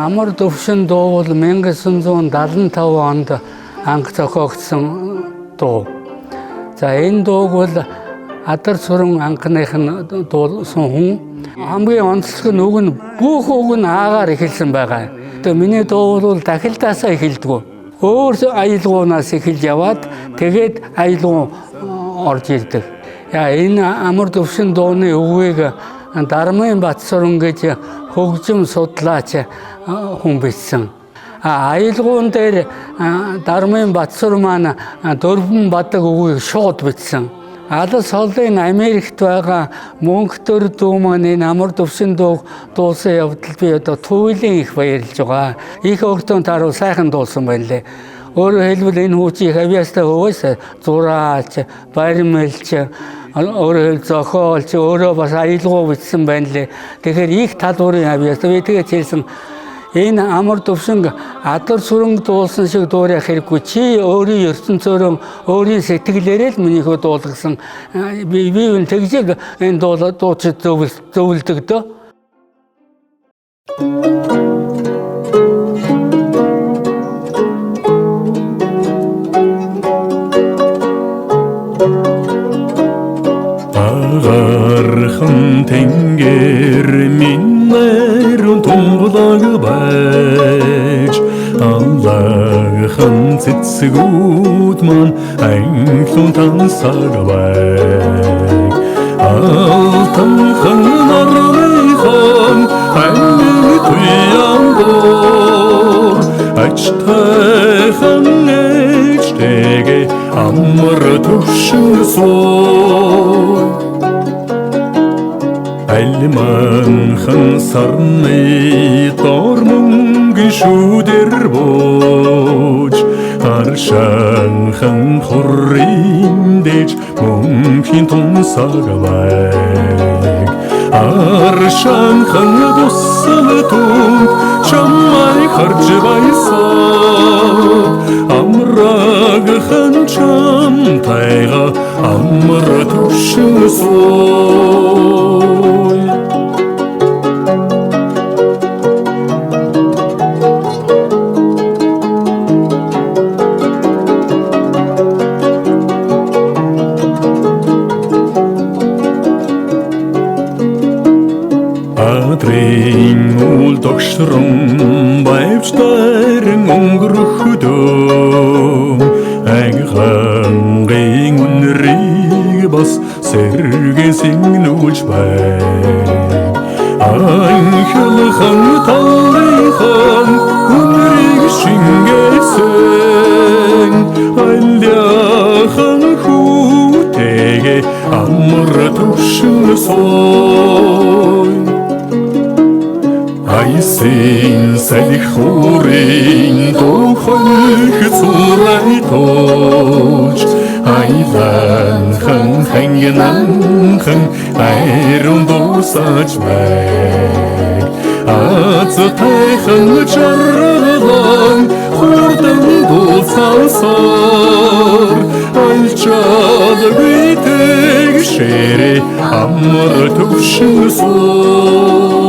Амар төвшин дуу бол 1975 онд анх зохиогдсон дуу. За энэ дууг бол Адар Сүрэн анхных нь дуулсан хүн. Хамгийн онцлог нь үг нь бүх үг нь аагаар эхэлсэн байгаа. Тэгээ миний дуу бол дахилдаасаа эхэлдэг. Өөр аялгуунаас эхэлж яваад тэгээд аялгуун орж ирдэг. Энэ амар төвшин дууны үгийг Дармын Батсүрэн гэж хөгжим судлаач хүн бичсэн. Аялгуун дээр Дармын Батсүр маань Дөрвөн Бадаг үгийг шууд бичсэн. Алс холын Америкт байгаа мөнхтөр дүү маань энэ амар төвшин дуусан явдал би одоо туйлын их баярлж байгаа. Их өгтөн таруу сайхан дуусан байна лээ. Өөрөөр хэлбэл энэ хүүчийг авьяастай хөвөөс зураач, баримлч, өөрөөр зохиолч, өөрөө бас аялгуу бичсэн байна лээ. Тэгэхээр их талбарын авьяастай би тэгээд хэлсэн энэ амар төвшин Адар Сүрэн дуулсан шиг дуурайх хэрэггүй. Чи өөрийн ертөнцөөрөө өөрийн сэтгэлээрээ л минийхөө дуулгасан. Би юу тэгжиг энэ дууч зөвлөдөг дөө. Агархан тэнгэр минэрүн тунгалаг байж Аллагхан цэцгүүд маань анхлун тансаг байг Алтанхан нарныхан анны туянгор Ачтайхан эчтэгэ амар төвшин сой Альманхан сарны тормонгийн шүүдэр бууж Аршанхан хурын дэж мөнхийн тунсаг байг Аршанхан дуссал түнд чамай харж байсан Амрагхан чамтайга амар төвшин сой Адрын үл догшрон байвчтайрын өнгөрөхдөм Агхангийн үнрийг бас сэргэн сэгнүүлж байг Анхлхан талынхан үнрийг шингээсэн Альяхан хүүтэйгээ амар төвшин сой Айсын салхурын тохолх цурай тож Айланхан хангинанхан айрун дусаж байг Ацтайхан чаргалан хурдан дусасар Альчад битэг шэри амар төвшин сой